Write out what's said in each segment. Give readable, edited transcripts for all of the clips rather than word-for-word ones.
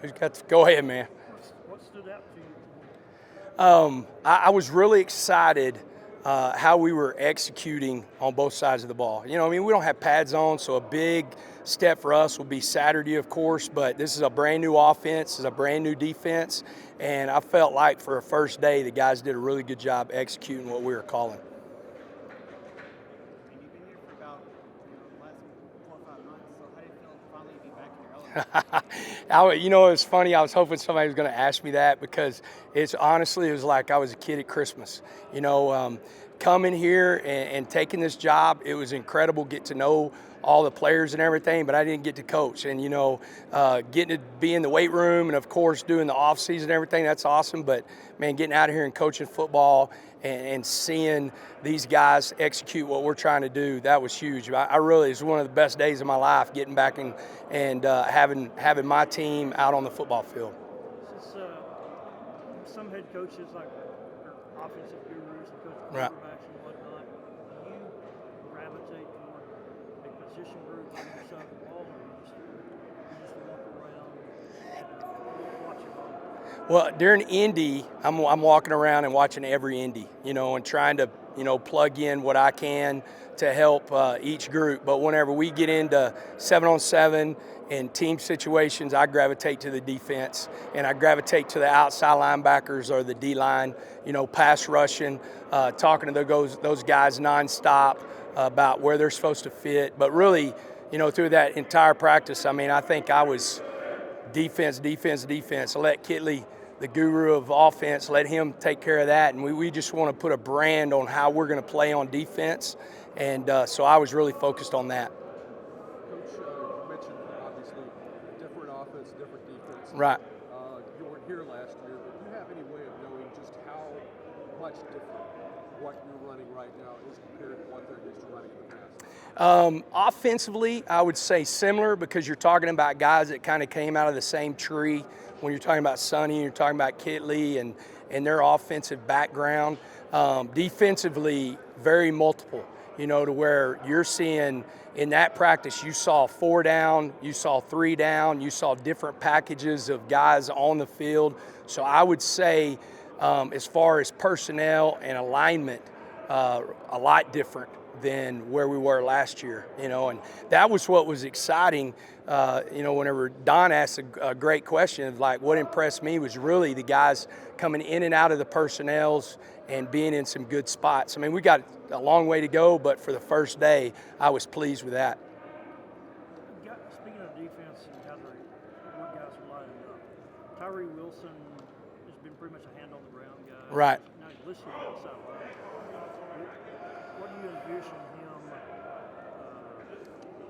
Who's got to go ahead, man? What stood out to you? I was really excited how we were executing on both sides of the ball. You know, I mean, we don't have pads on, so a big step for us will be Saturday, of course, but this is a brand new offense, this is a brand new defense, and I felt like for a first day, the guys did a really good job executing what we were calling. And you've been here for about the last 4 or 5 months, so how do you feel finally be back in your element? You know, it was funny. I was hoping somebody was going to ask me that because it was like I was a kid at Christmas. You know, coming here and taking this job, it was incredible. Get to know all the players and everything, but I didn't get to coach. And, you know, getting to be in the weight room and, of course, doing the off season and everything, that's awesome. But, man, getting out of here and coaching football and seeing these guys execute what we're trying to do, that was huge. I really, it was one of the best days of my life, getting back and having my team out on the football field. Since some head coaches, like are offensive gurus and coach Right. quarterbacks and whatnot, do you gravitate toward a position group on your side of the ball, or you just walk around and watch it all? Well, during Indy, I'm walking around and watching every Indy, you know, and trying to, you know, plug in what I can to help each group. But whenever we get into 7-on-7 and team situations, I gravitate to the defense, and I gravitate to the outside linebackers or the D-line, you know, pass rushing, talking to those guys nonstop about where they're supposed to fit. But really, you know, through that entire practice, I mean, I think I was defense. I let Kitley, the guru of offense, let him take care of that. And we just want to put a brand on how we're going to play on defense. And so I was really focused on that. Coach, you mentioned obviously different offense, different defense. Right. You weren't here last year, but do you have any way of knowing just how much different what you're running right now is compared to what they're used to running in the past? Offensively, I would say similar, because you're talking about guys that kind of came out of the same tree. When you're talking about Sonny, you're talking about Kitley and their offensive background. Defensively, very multiple, you know, to where you're seeing in that practice, you saw 4 down, you saw 3 down, you saw different packages of guys on the field. So I would say as far as personnel and alignment, a lot different than where we were last year, you know, and that was what was exciting. You know, whenever Don asked a great question of like what impressed me was really the guys coming in and out of the personnels and being in some good spots. I mean, we got a long way to go, but for the first day, I was pleased with that. Speaking of defense and how what guys are lining up, Tyree Wilson has been pretty much a hand on the ground guy. Right. Now he's listed outside line. What do you envision him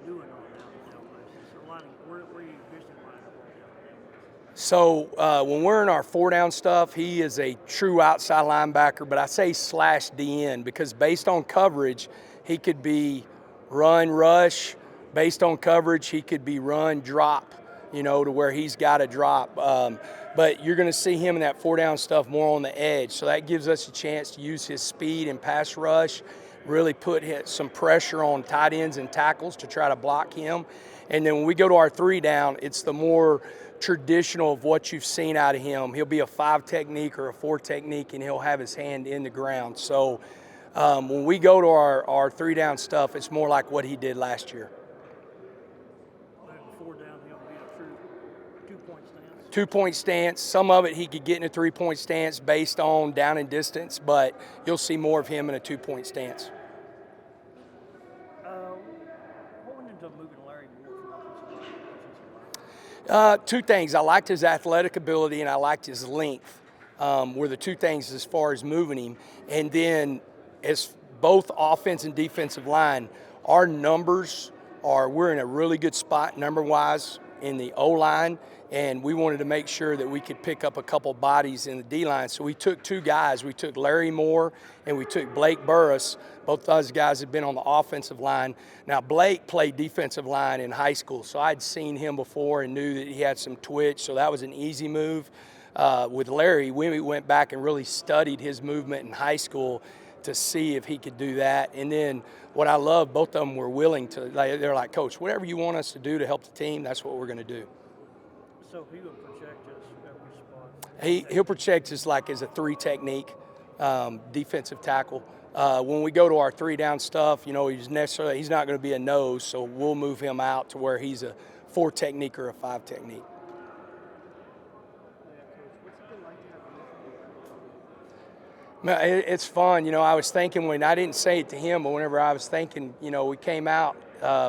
doing on down basis? Or lining, where are you envisioning lining up on down? So when we're in our 4 down stuff, he is a true outside linebacker, but I say slash DN because based on coverage, he could be run, rush. Based on coverage, he could be run, drop, you know, to where he's got to drop. But you're going to see him in that 4 down stuff more on the edge. So that gives us a chance to use his speed and pass rush, really put some pressure on tight ends and tackles to try to block him. And then when we go to our 3 down, it's the more traditional of what you've seen out of him. He'll be a 5 technique or a 4 technique, and he'll have his hand in the ground. So when we go to our 3 down stuff, it's more like what he did last year. 4 down, he'll be a true 2-point stance. 2-point stance. Some of it he could get in a 3-point stance based on down and distance, but you'll see more of him in a 2-point stance. What went into moving Larry Moore from offensive line to defensive line? 2 things. I liked his athletic ability and I liked his length. Were the 2 things as far as moving him. And then as both offense and defensive line, our numbers we're in a really good spot number-wise in the O-line, and we wanted to make sure that we could pick up a couple bodies in the D-line. So we took 2 guys. We took Larry Moore and we took Blake Burris. Both those guys have been on the offensive line. Now, Blake played defensive line in high school, so I'd seen him before and knew that he had some twitch, so that was an easy move. With Larry, we went back and really studied his movement in high school to see if he could do that. And then what I love, both of them were willing to, they're like, Coach, whatever you want us to do to help the team, that's what we're going to do. So he will project us every spot. He'll project us like as a 3 technique defensive tackle. When we go to our 3 down stuff, he's not going to be a nose, so we'll move him out to where he's a 4 technique or a 5 technique. It's fun. I was thinking when I didn't say it to him, but whenever I was thinking, we came out.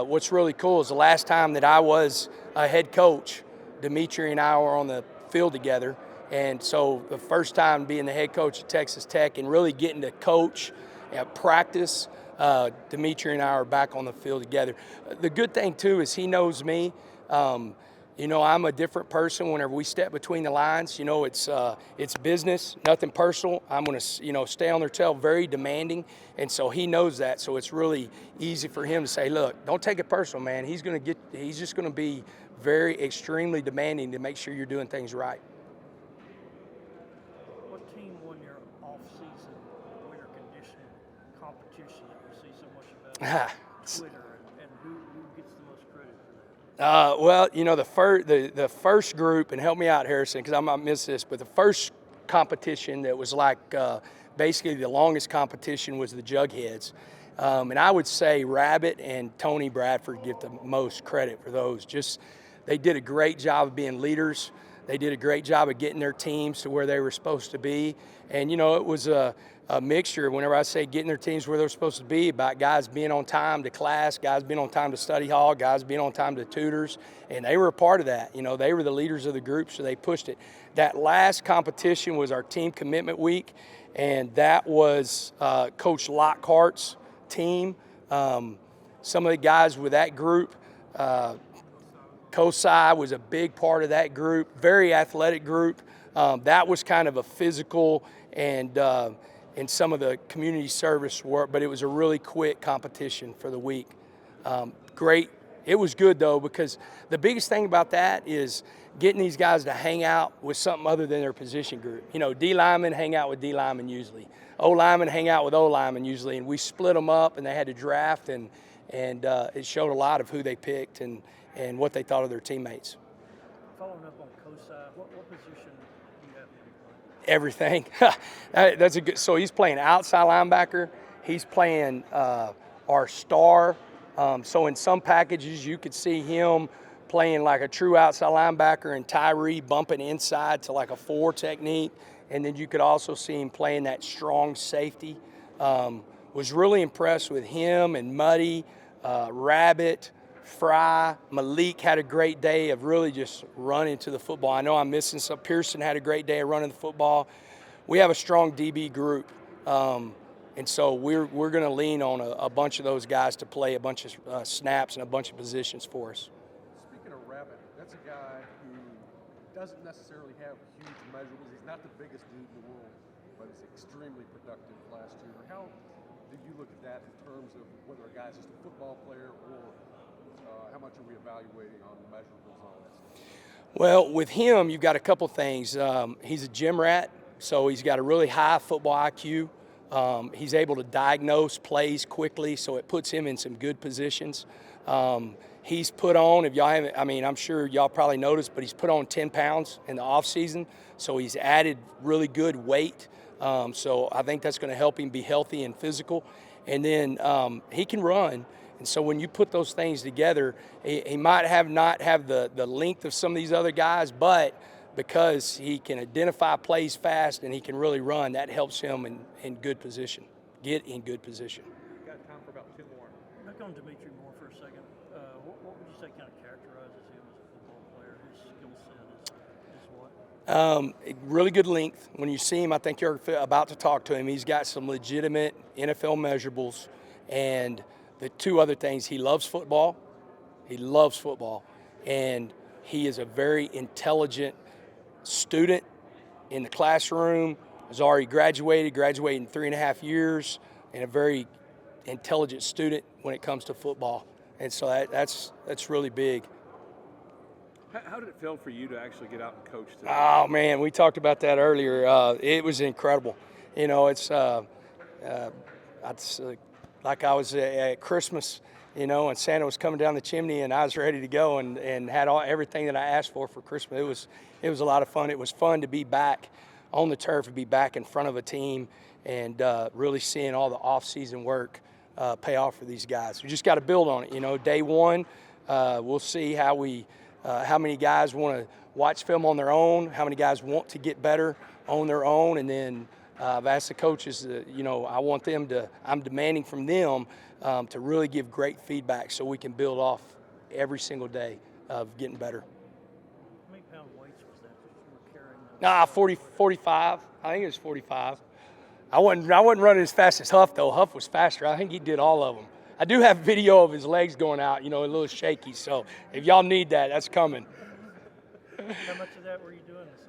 What's really cool is the last time that I was a head coach, Dimitri and I were on the field together. And so the first time being the head coach at Texas Tech and really getting to coach at practice, Dimitri and I are back on the field together. The good thing, too, is he knows me. I'm a different person whenever we step between the lines. It's business, nothing personal. I'm going to, stay on their tail, very demanding. And so he knows that. So it's really easy for him to say, look, don't take it personal, man. He's just going to be very extremely demanding to make sure you're doing things right. What team won your off-season winter conditioning competition that we see so much about Twitter, and who gets the most credit for that? Well, the first group, and help me out, Harrison, because I might miss this, but the first competition that was like basically the longest competition was the Jugheads. And I would say Rabbit and Tony Bradford get the most credit for those. They did a great job of being leaders. They did a great job of getting their teams to where they were supposed to be. And, it was a mixture, whenever I say getting their teams where they're supposed to be, about guys being on time to class, guys being on time to study hall, guys being on time to tutors. And they were a part of that. They were the leaders of the group, so they pushed it. That last competition was our team commitment week, and that was Coach Lockhart's team. Some of the guys with that group, Kosai was a big part of that group, very athletic group. That was kind of a physical and some of the community service work, but it was a really quick competition for the week. Great. It was good, though, because the biggest thing about that is getting these guys to hang out with something other than their position group. D linemen hang out with D linemen usually. O linemen hang out with O linemen usually, and we split them up, and they had to draft, and it showed a lot of who they picked and what they thought of their teammates. Following up on Kosai, what position do you have him play? Everything. That's a good. So he's playing outside linebacker. He's playing our star. So in some packages, you could see him playing like a true outside linebacker and Tyree bumping inside to like a 4 technique. And then you could also see him playing that strong safety. Was really impressed with him and Muddy, Rabbit, Fry. Malik had a great day of really just running to the football. I know I'm missing some. Pearson had a great day of running the football. We have a strong DB group, and so we're going to lean on a bunch of those guys to play a bunch of snaps and a bunch of positions for us. Speaking of Rabbit, that's a guy who doesn't necessarily have huge measurables. He's not the biggest dude in the world, but he's extremely productive last year. How do you look at that in terms of whether a guy's just a football player or how much are we evaluating on the measurables on this? Well, with him, you've got a couple things. He's a gym rat, so he's got a really high football IQ. He's able to diagnose plays quickly, so it puts him in some good positions. He's put on, if y'all haven't, I'm sure y'all probably noticed, but he's put on 10 pounds in the off season, so he's added really good weight. So I think that's going to help him be healthy and physical. And then he can run. And so when you put those things together, he might not have the length of some of these other guys, but because he can identify plays fast and he can really run, that helps him in good position, get in good position. We've got time for about 2 more. Back on Dimitri Moore for a second. What would you say kind of characterizes him as a football player? His skill set is what? Really good length. When you see him, I think you're about to talk to him. He's got some legitimate NFL measurables. And the 2 other things, he loves football. He loves football. And he is a very intelligent student in the classroom. Has already graduated in 3.5 years, and a very intelligent student when it comes to football. And so that's really big. How did it feel for you to actually get out and coach today? Oh, man, we talked about that earlier. It was incredible. It's like I was at Christmas and Santa was coming down the chimney, and I was ready to go and had everything that I asked for Christmas. It was a lot of fun. It was fun to be back on the turf and be back in front of a team and really seeing all the off-season work pay off for these guys. We just got to build on it. Day one, we'll see how many guys want to watch film on their own, how many guys want to get better on their own, and then I've asked the coaches, I'm demanding from them to really give great feedback so we can build off every single day of getting better. How many pound weights was that you were carrying? 45. I think it was 45. I wasn't running as fast as Huff, though. Huff was faster. I think he did all of them. I do have video of his legs going out, a little shaky. So if y'all need that, that's coming. How much of that were you doing this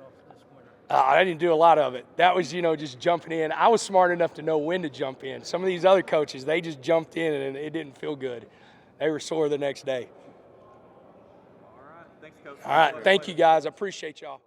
winter? I didn't do a lot of it. That was, just jumping in. I was smart enough to know when to jump in. Some of these other coaches, they just jumped in and it didn't feel good. They were sore the next day. All right. Thanks, Coach. All right. Thank you, guys. I appreciate y'all.